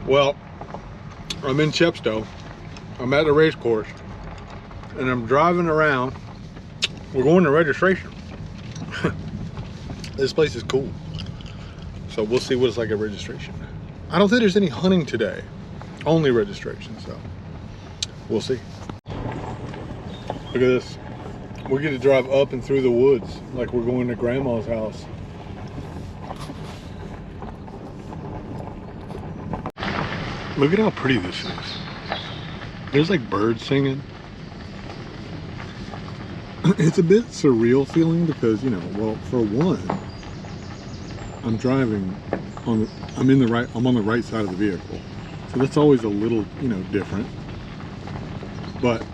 Well, I'm in Chepstow. I'm at the race course and I'm driving around. We're going to registration. This place is cool. So we'll see what it's like at registration. I don't think there's any hunting today, only registration, so we'll see. Look at this. We get to drive up and through the woods like we're going to grandma's house. Look at how pretty this is. There's like birds singing. It's a bit surreal feeling because, you know, well, for one, I'm driving on, I'm on the right side of the vehicle. So that's always a little, you know, different. But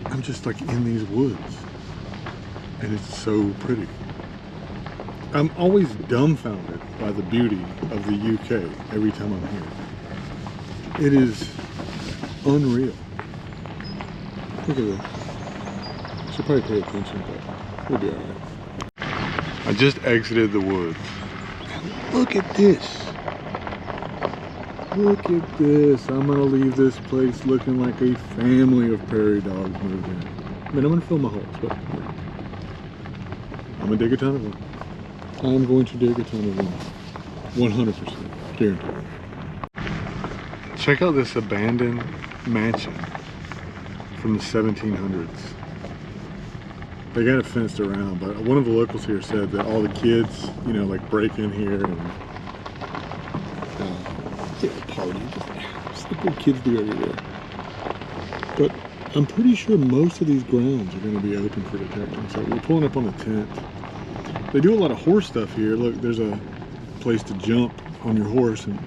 I'm just like in these woods and it's so pretty. I'm always dumbfounded by the beauty of the UK every time I'm here. It is unreal. Look at this. I should probably pay attention, but we'll be alright. I just exited the woods. And look at this. Look at this. I'm gonna leave this place looking like a family of prairie dogs moved in. I mean, I'm gonna fill my holes, but yeah. I'm gonna dig a ton of them. I'm going to dig a ton of them. 100% guaranteed. Check out this abandoned mansion from the 1700s. They got it fenced around, but one of the locals here said that all the kids, you know, like break in here and party. Just like what kids do everywhere. But I'm pretty sure most of these grounds are going to be open for detecting. So we're pulling up on a tent. They do a lot of horse stuff here. Look, there's a place to jump on your horse and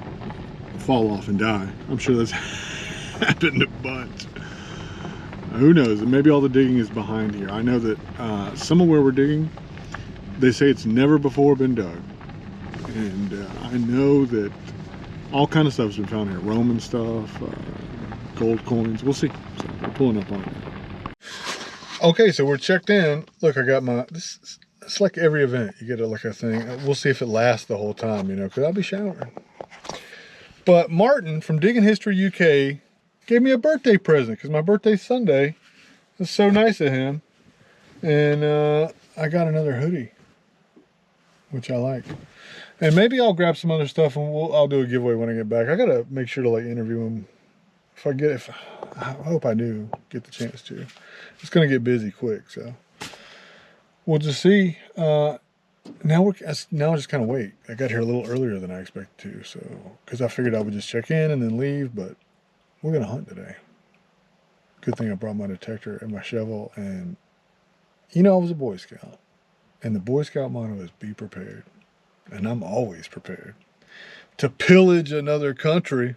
fall off and die. I'm sure that's happened a bunch. Who knows? Maybe all the digging is behind here. I know that some of where we're digging, they say it's never before been dug. And I know that all kind of stuff's been found here. Roman stuff, gold coins. We'll see. So we're pulling up on it. Okay, so we're checked in. Look, I got my, it's like every event. You get like a thing. We'll see if it lasts the whole time, you know, because I'll be showering. But Martin from Digging History UK gave me a birthday present because my birthday's Sunday. It's so nice of him. And I got another hoodie, which I like. And maybe I'll grab some other stuff and I'll do a giveaway when I get back. I gotta make sure to like interview him. I hope I do get the chance to. It's gonna get busy quick, so we'll just see. Now I just kind of wait. I got here a little earlier than I expected to, so because I figured I would just check in and then leave, but we're gonna hunt today. Good thing I brought my detector and my shovel, and you know I was a Boy Scout, and the Boy Scout motto is be prepared, and I'm always prepared to pillage another country.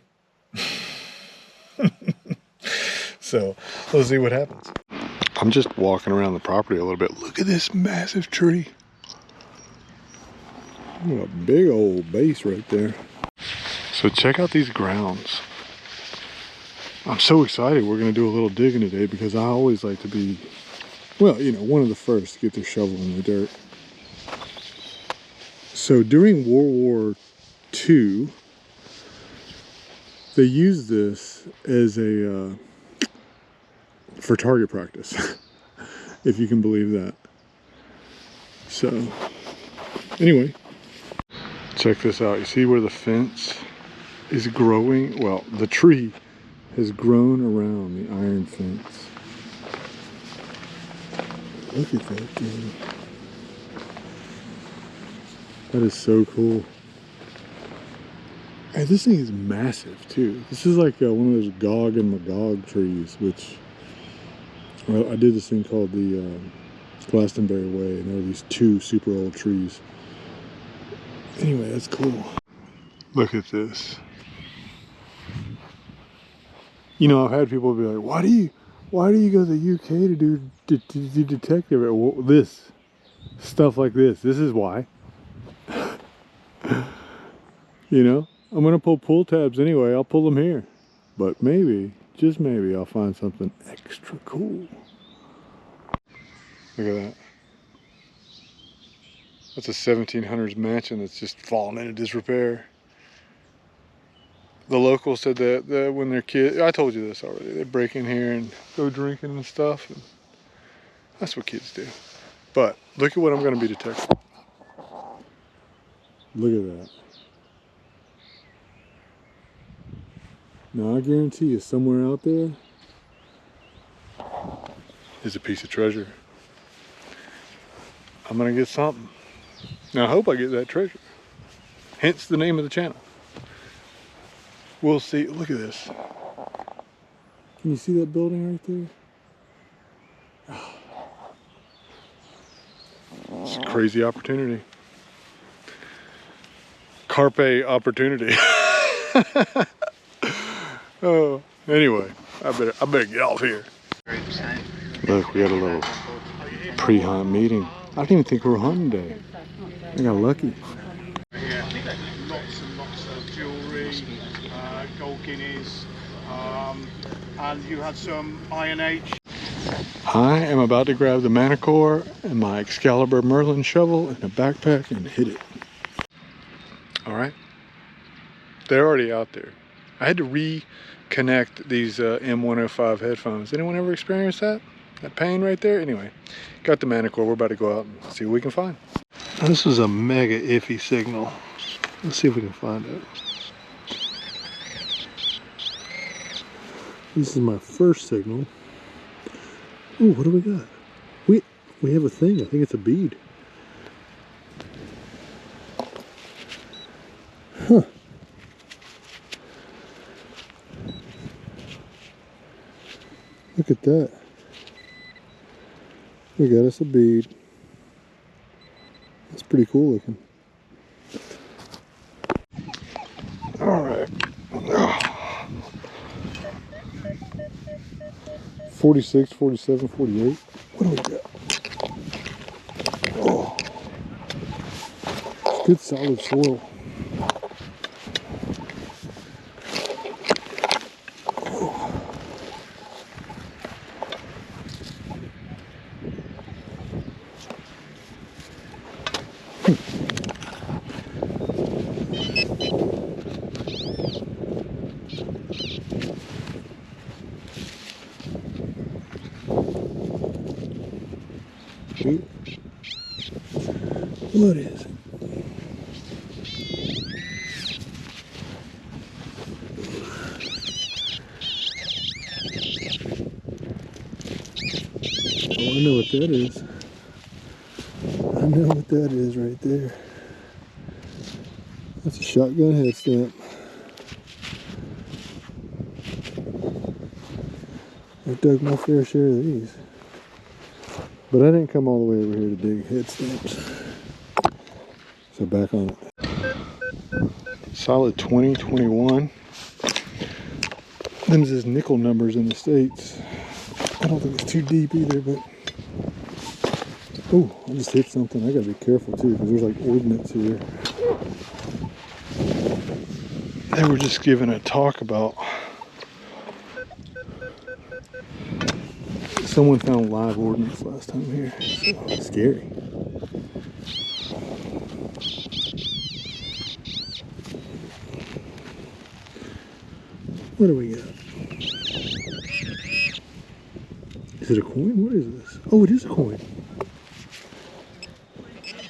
So let's see what happens. I'm just walking around the property a little bit. Look at this massive tree. What a big old base right there. So check out these grounds. I'm so excited we're going to do a little digging today because I always like to be, well, you know, one of the first to get their shovel in the dirt. So during World War II, they used this as a, for target practice, if you can believe that. So, anyway, check this out. You see where the fence is growing? Well, the tree has grown around the iron fence. Look at that thing. That is so cool. And this thing is massive too. This is like one of those Gog and Magog trees, which, well, I did this thing called the Glastonbury Way, and there are these two super old trees. Anyway, that's cool. Look at this. You know, I've had people be like, why do you go to the UK to do detective? Well, this stuff like this is why. You know, I'm gonna pull tabs anyway. I'll pull them here, but maybe, just maybe, I'll find something extra cool. Look at that. That's a 1700s mansion that's just fallen into disrepair. The locals said that when their kids, I told you this already, they break in here and go drinking and stuff. And that's what kids do. But look at what I'm going to be detecting. Look at that. Now I guarantee you somewhere out there is a piece of treasure. I'm going to get something. Now I hope I get that treasure. Hence the name of the channel. We'll see. Look at this. Can you see that building right there? It's a crazy opportunity. Carpe opportunity. Oh, anyway, I better get off here. Look, we got a little pre-hunt meeting. I didn't even think we were hunting today. I got lucky. Lots and lots of jewellery, gold guineas, and you had some Iron Age. I am about to grab the Manicore and my Excalibur Merlin shovel and a backpack and hit it. All right, they're already out there. I had to reconnect these M105 headphones. Anyone ever experienced that? That pain right there? Anyway, got the Manicore. We're about to go out and see what we can find. This is a mega iffy signal. Let's see if we can find it. This is my first signal. Oh, what do we got? We have a thing. I think it's a bead. Huh. Look at that. We got us a bead. That's pretty cool looking. All right. 46, 47, 48. What do we got? Oh, it's good solid soil. What is it? Oh, I know what that is. I know what that is right there. That's a shotgun head stamp. I've dug my fair share of these. But I didn't come all the way over here to dig head stamps. So back on it. Solid 2021. Them's his nickel numbers in the States. I don't think it's too deep either, but oh, I just hit something. I gotta be careful too, because there's like ordnance here. They were just giving a talk about someone found live ordnance last time here. So scary. What do we got? Is it a coin? What is this? Oh, it is a coin.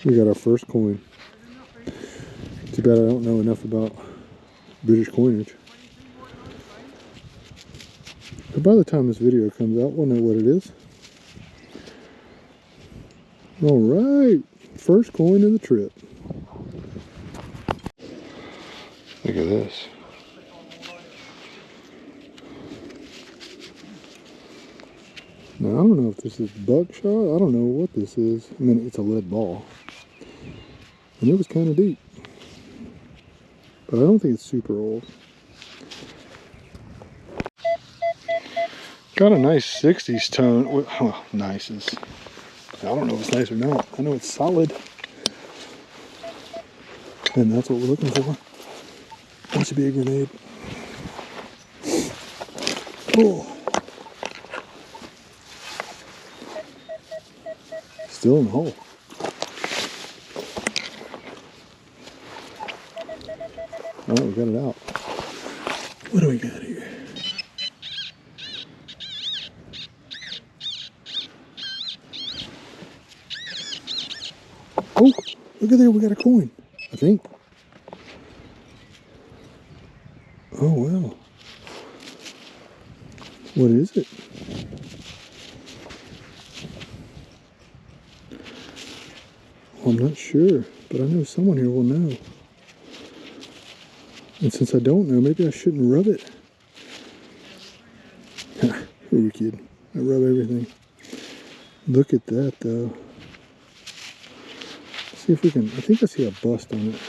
We got our first coin. Too bad I don't know enough about British coinage. But by the time this video comes out, we'll know what it is. All right, first coin of the trip. Look at this. Now, I don't know if this is buckshot. I don't know what this is. I mean, it's a lead ball. And it was kind of deep. But I don't think it's super old. Got a nice 60s tone. Well, nice is... I don't know if it's nice or not. I know it's solid. And that's what we're looking for. That should be a grenade. Oh. Still in the hole. Oh, we got it out. What do we got here? Oh, look at there, we got a coin, I think. Oh, wow. What is it? Well, I'm not sure, but I know someone here will know. And since I don't know, maybe I shouldn't rub it. Who are you kidding? I rub everything. Look at that, though. See if we can, I think I see a bust on it.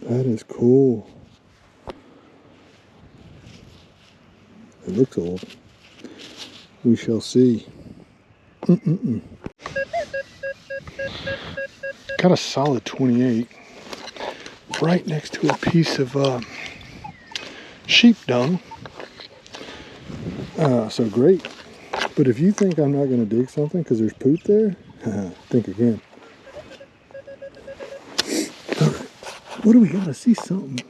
That is cool. It looks old. We shall see. Got a solid 28 right next to a piece of sheep dung. So great. But if you think I'm not going to dig something because there's poop there, think again. What do we got? I see something.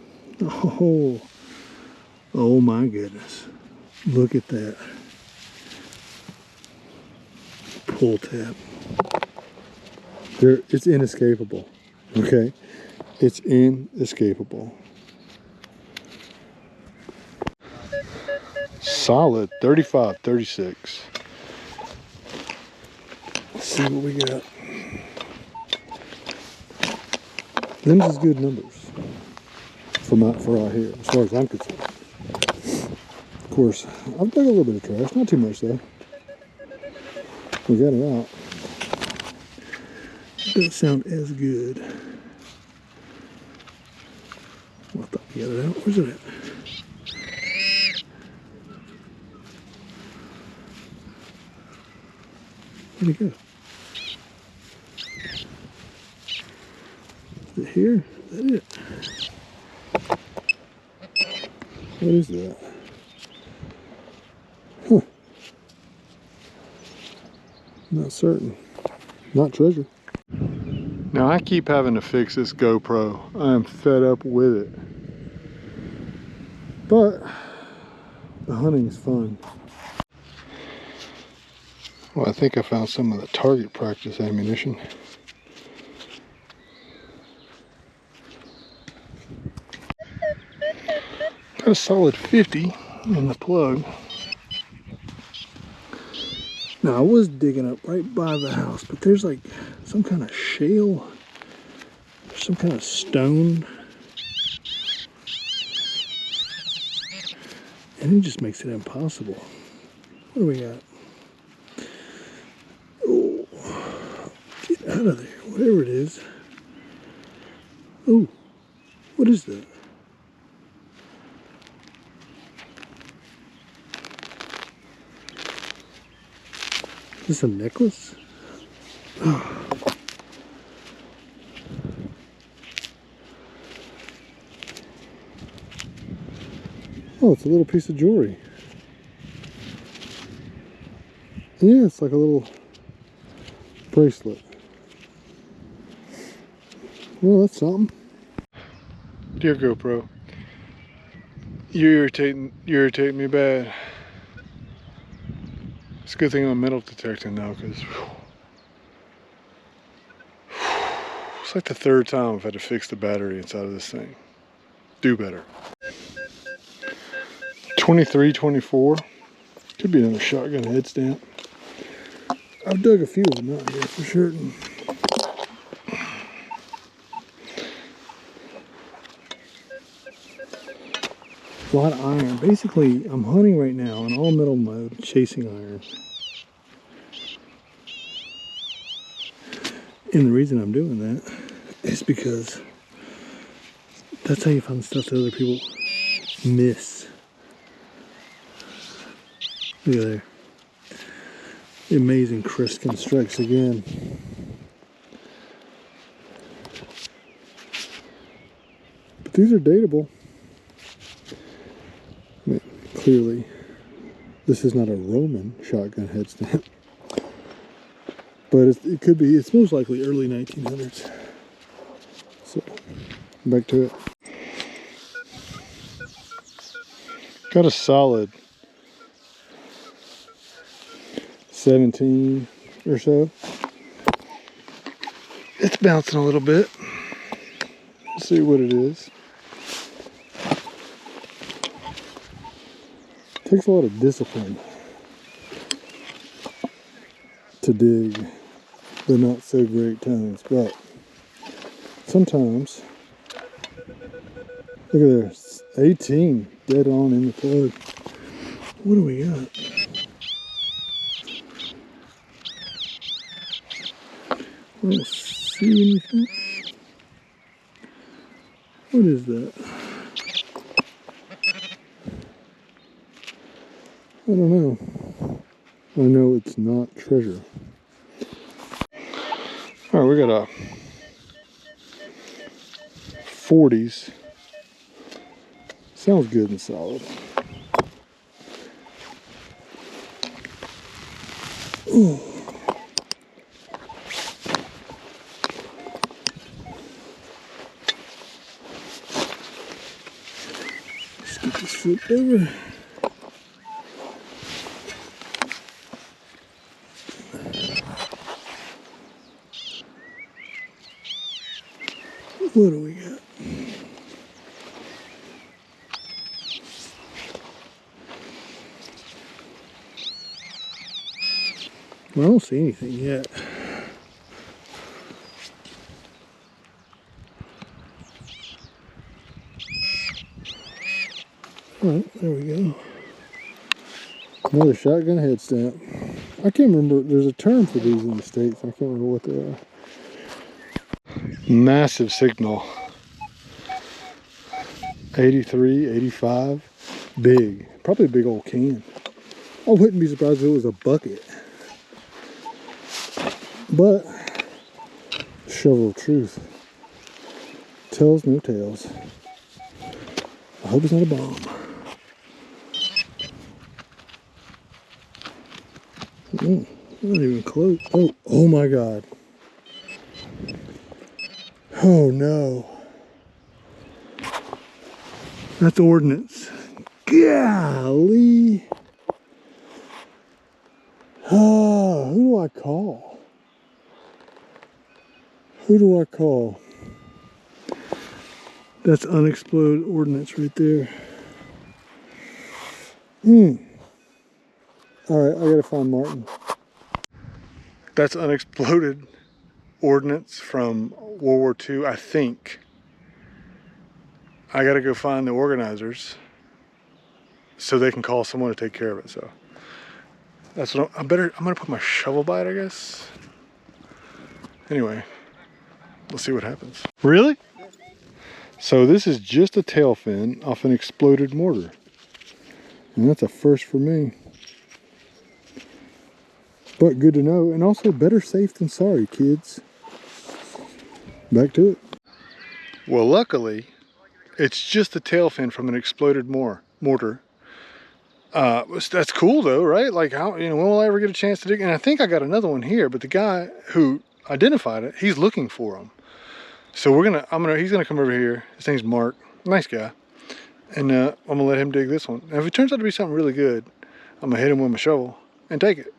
Oh my goodness. Look at that. Pull tab. There, it's inescapable. Okay? It's inescapable. Solid 35, 36. Let's see what we got. Them's is good numbers for out here, as far as I'm concerned. Of course, I've dug a little bit of trash, not too much though. We got it out. It doesn't sound as good. Well, I thought we got it out. Where's it at? Where'd it go? Is it here? Is that it? What is that? Huh. Not certain. Not treasure. Now I keep having to fix this GoPro. I am fed up with it. But the hunting is fun. Well, I think I found some of the target practice ammunition. Got a solid 50 in the plug. Now I was digging up right by the house, but there's like some kind of shale, some kind of stone, and it just makes it impossible. What do we got? Oh, get out of there, whatever it is. Oh, what is that? Is this a necklace? Oh. Oh, it's a little piece of jewelry. Yeah, it's like a little bracelet. Well, that's something. Dear GoPro, you're irritating me bad. It's a good thing I'm metal detecting now, because it's like the third time I've had to fix the battery inside of this thing. Do better. 23, 24. Could be another shotgun head stamp. I've dug a few of them out here for certain. A lot of iron. Basically, I'm hunting right now in all metal mode, chasing iron. And the reason I'm doing that is because that's how you find stuff that other people miss. Look at there. The amazing Criskin strikes again. But these are dateable. I mean, clearly, this is not a Roman shotgun head stamp. But it could be, it's most likely early 1900s. So, back to it. Got a solid 17 or so. It's bouncing a little bit. Let's see what it is. Takes a lot of discipline to dig the not so great times, but sometimes, look at this, 18 dead on in the plug. What do we got? I don't see anything. What is that? I don't know. I know it's not treasure. All right, we got a 40s. Sounds good and solid. Ooh. Let's get this flipped over. What do we got? Well, I don't see anything yet. All right, there we go. Another shotgun head stamp. I can't remember, there's a term for these in the States. I can't remember what they are. Massive signal. 83, 85. Big. Probably a big old can. I wouldn't be surprised if it was a bucket. But, shovel of truth. Tells no tales. I hope it's not a bomb. Not even close. Oh my God. Oh no. That's ordnance. Golly. Oh, who do I call? Who do I call? That's unexploded ordnance right there. Alright, I gotta find Martin. That's unexploded ordnance from World War II, I think. I gotta go find the organizers so they can call someone to take care of it. So that's what I'm gonna put my shovel by it, I guess. Anyway, let's see what happens. Really? So this is just a tail fin off an exploded mortar. And that's a first for me. But good to know, and also better safe than sorry, kids. Back to it. Well, luckily, it's just a tail fin from an exploded mortar. That's cool though, right? Like, how, when will I ever get a chance to dig? And I think I got another one here, but the guy who identified it, he's looking for them. So he's gonna come over here. His name's Mark, nice guy. And I'm gonna let him dig this one. And if it turns out to be something really good, I'm gonna hit him with my shovel and take it.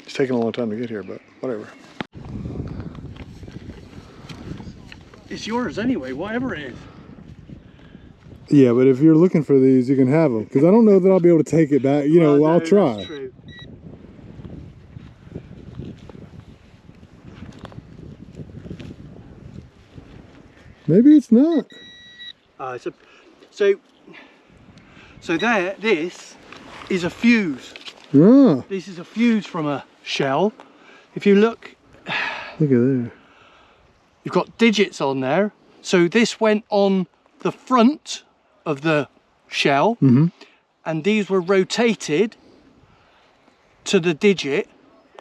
It's taking a long time to get here, but whatever. It's yours anyway, whatever it is. Yeah, but if you're looking for these, you can have them. Because I don't know that I'll be able to take it back. Well, no, I'll try. That's true. Maybe it's not. So this is a fuse. Yeah. This is a fuse from a shell. If you look at there. You've got digits on there. So this went on the front of the shell, and these were rotated to the digit,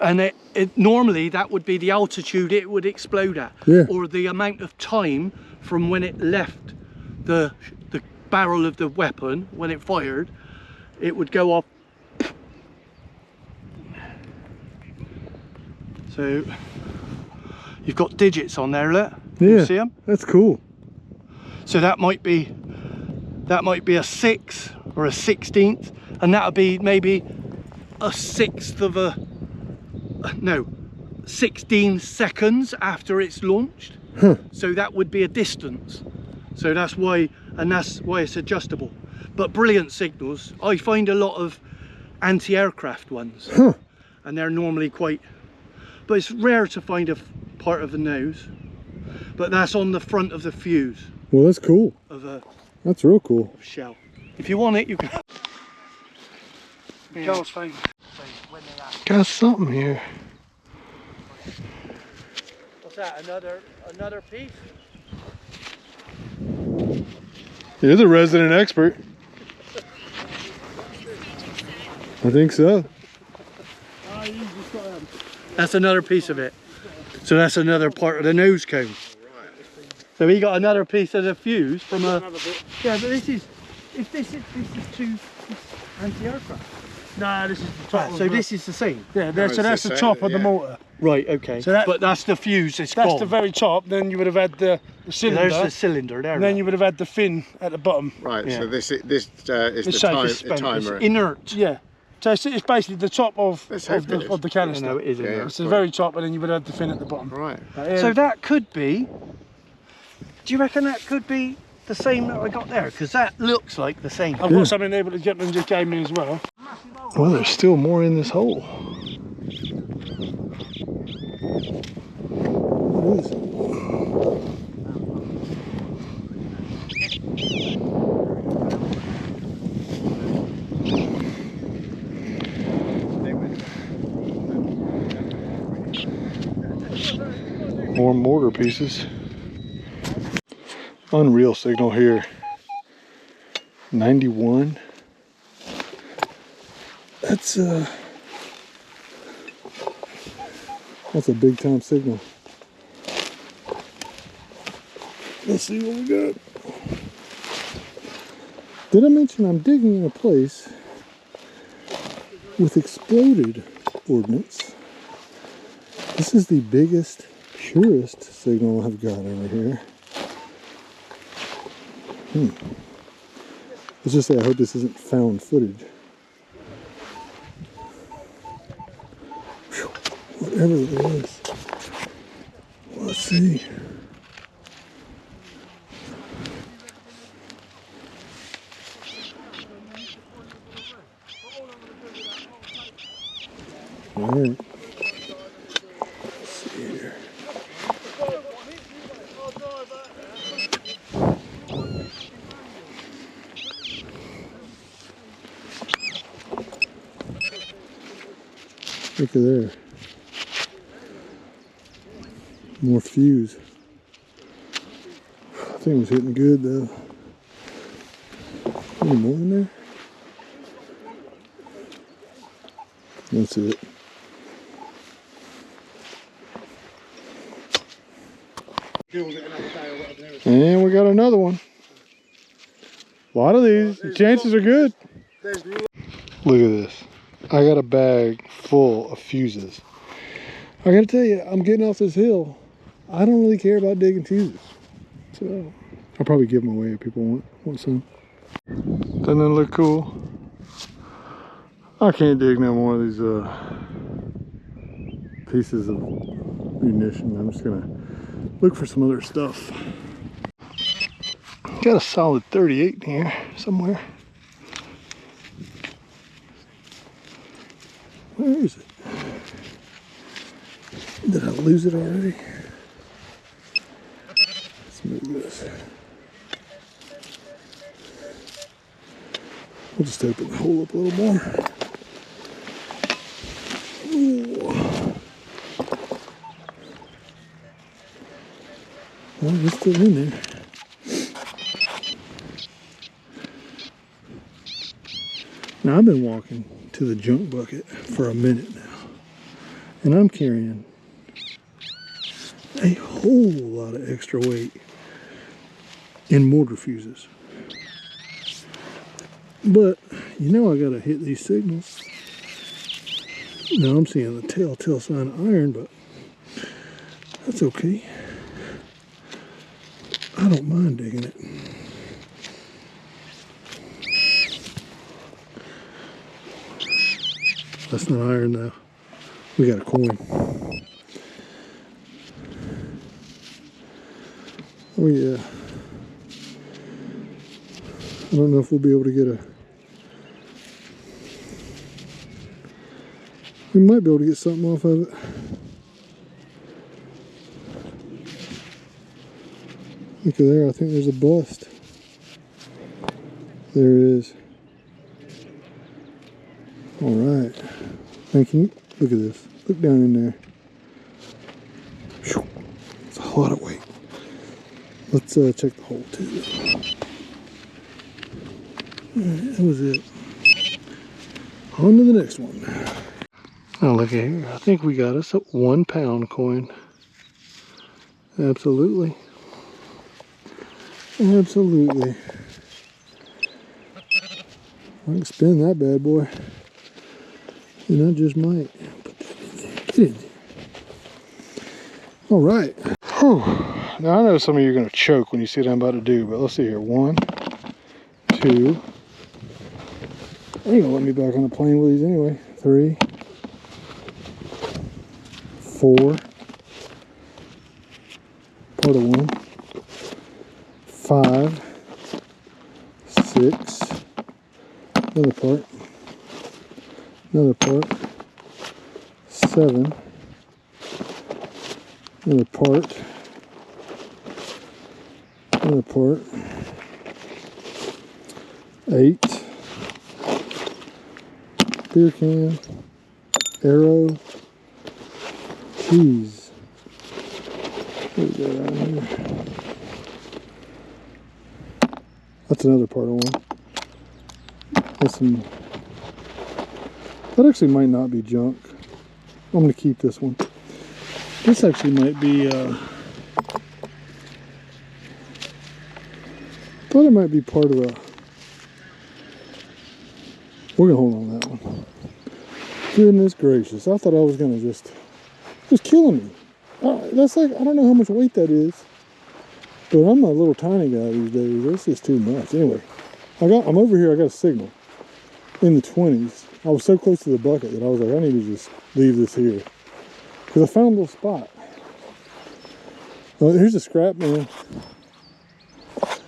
and normally that would be the altitude it would explode at, or the amount of time from when it left the barrel of the weapon. When it fired, it would go off. So you've got digits on there, look. Yeah, you see them? That's cool. So that might be that might be a 6 or a 16th, and that would be maybe a 1/6 of a, no, 16 seconds after it's launched. So that would be a distance. So that's why it's adjustable. But brilliant signals. I find a lot of anti-aircraft ones, and they're normally quite, but it's rare to find a part of the nose. But that's on the front of the fuse. Well, that's cool. That's real cool. Shell. If you want it, you can. Charles phone. Got something here. What's that? Another piece? You're the resident expert. I think so. That's another piece of it. So that's another part of the nose cone. So he got another piece of the fuse from a. Yeah, but this is two anti-aircraft. No, this is the top. So this is the same. Yeah, so that's the top of the mortar. Right. Okay. So but that's the fuse. That's the very top. Then you would have had the cylinder. There's the cylinder there. And then you would have had the fin at the bottom. Right. Yeah. So this is the timer. It's inert. Yeah. So it's basically the top of the canister. No, it is inert. It's the very top, and then you would have the fin at the bottom. Right. So that could be. Do you reckon that could be the same that I got there? Because that looks like the same. I've got something able to get them just gave me as well. Well, there's still more in this hole. What is it? More mortar pieces. Unreal signal here. 91. That's a big time signal. Let's see what we got. Did I mention I'm digging in a place with exploded ordnance? This is the biggest, purest signal I've got over here. Let's just say I hope this isn't found footage. Whatever it is. Let's see. All right. Let's see here. Look at there. More fuse. That thing was hitting good though. Any more in there? That's it. And we got another one. A lot of these. The chances are good. Look at this. I got a bag full of fuses. I gotta tell you, I'm getting off this hill. I don't really care about digging fuses. So I'll probably give them away if people want some. Doesn't that look cool? I can't dig no more of these pieces of munition. I'm just gonna look for some other stuff. Got a solid 38 in here somewhere. Where is it? Did I lose it already? Let's move this. We'll just open the hole up a little more. Ooh. Well, it's still in there. Now I've been walking to the junk bucket for a minute now, and I'm carrying a whole lot of extra weight in mortar fuses. But you know I gotta hit these signals. Now I'm seeing the telltale sign of iron, but that's okay. I don't mind digging it. That's not iron though. We got a coin. Oh yeah. I don't know if we'll be able to get a... We might be able to get something off of it. Look at there, I think there's a bust. There it is. Alright. Now can you look at this? Look down in there. It's a lot of weight. Let's check the hole too. Alright, that was it. On to the next one. Now look at here. I think we got us a 1 pound coin. Absolutely. Absolutely. I can spin that bad boy. And I just might. Put that in there. Get in there. Alright. Now I know some of you are going to choke when you see what I'm about to do, but let's see here. 1, 2. They ain't gonna let me back on the plane with these anyway. 3, 4. Part of 1. 5, 6. Another part. Another part. 7. Another part. Another part. 8. Beer can. Arrow. Keys. What we got out here? That's another part of 1. That's some... That actually might not be junk. I'm going to keep this one. This actually might be... I thought it might be part of a... We're going to hold on to that one. Goodness gracious. I thought I was going to just... It was killing me. That's like... I don't know how much weight that is. But I'm a little tiny guy these days. This is too much. Anyway. I'm over here. I got a signal. In the 20s. I was so close to the bucket that I was like, I need to just leave this here. Because I found a little spot. Here's a scrap, man.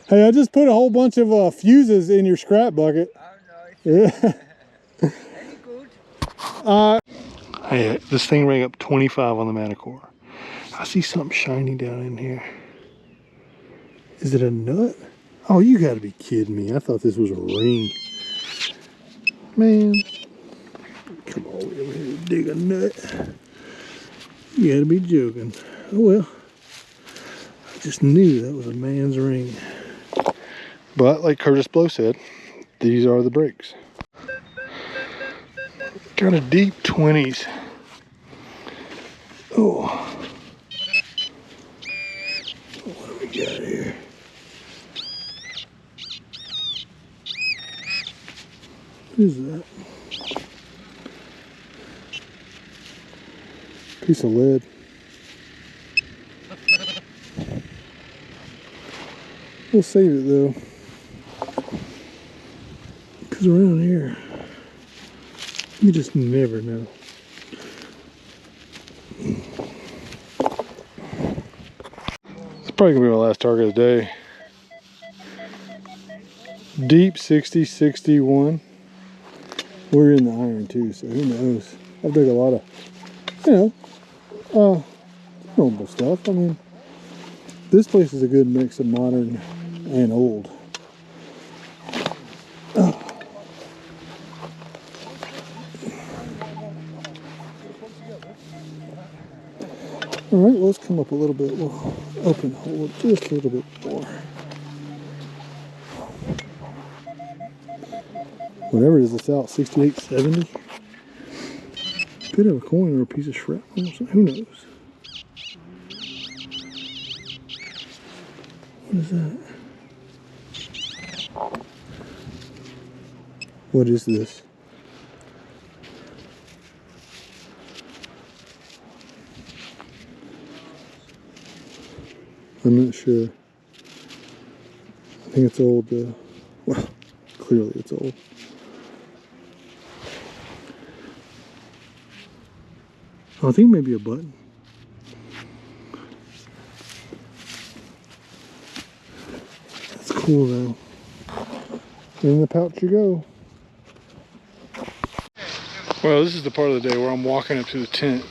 Hey, I just put a whole bunch of fuses in your scrap bucket. Oh, nice. Yeah. Any good? Hey, this thing rang up 25 on the Manicore. I see something shiny down in here. Is it a nut? Oh, you gotta be kidding me. I thought this was a ring. Man. Come on over here and dig a nut. You gotta be joking. Oh well. I just knew that was a man's ring. But like Curtis Blow said, these are the breaks. Got a deep 20s. Oh. What do we got here? What is that? Piece of lead. We'll save it though. Because around here, you just never know. It's probably gonna be my last target of the day. Deep 60, 61. We're in the iron too, so who knows? I've dug a lot of, you know, normal stuff. I mean, this place is a good mix of modern and old. All right, well, let's come up a little bit. We'll open the hole just a little bit more. Whatever it is that's out, 68, 70. Could have a coin or a piece of shrapnel or something. Who knows? What is that? What is this? I'm not sure. I think it's old. Well, clearly it's old. Oh, I think maybe a button. That's cool though. In the pouch you go. Well, this is the part of the day where I'm walking up to the tent.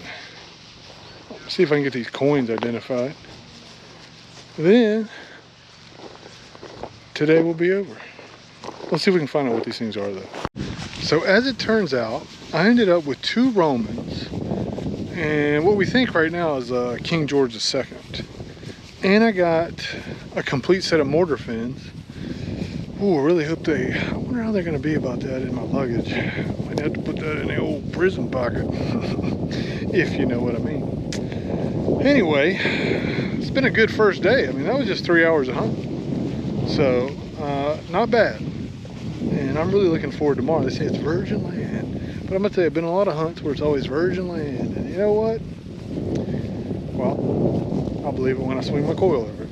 See if I can get these coins identified. Then, today will be over. Let's see if we can find out what these things are though. So as it turns out, I ended up with 2 Romans. And what we think right now is King George II. And I got a complete set of mortar fins. Ooh, I really hope I wonder how they're gonna be about that in my luggage. Might have to put that in the old prison pocket, if you know what I mean. Anyway, it's been a good first day. I mean, that was just 3 hours of hunting. So, not bad. And I'm really looking forward to tomorrow. They say it's virgin land. But I'm gonna tell you, I've been on a lot of hunts where it's always virgin land. And you know what? Well, I'll believe it when I swing my coil over it.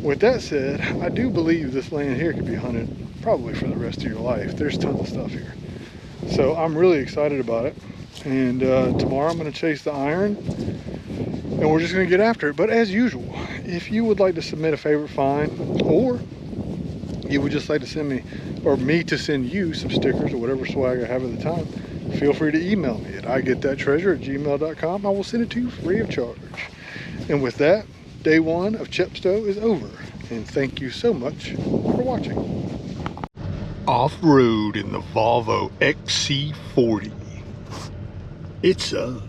With that said, I do believe this land here could be hunted probably for the rest of your life. There's tons of stuff here. So I'm really excited about it. And tomorrow I'm gonna chase the iron and we're just gonna get after it. But as usual, if you would like to submit a favorite find, or you would just like to send me, or me to send you some stickers or whatever swag I have at the time, feel free to email me at igetthattreasure@gmail.com. I will send it to you free of charge. And with that, day 1 of Chepstow is over. And thank you so much for watching. Off-road in the Volvo XC40. It's up.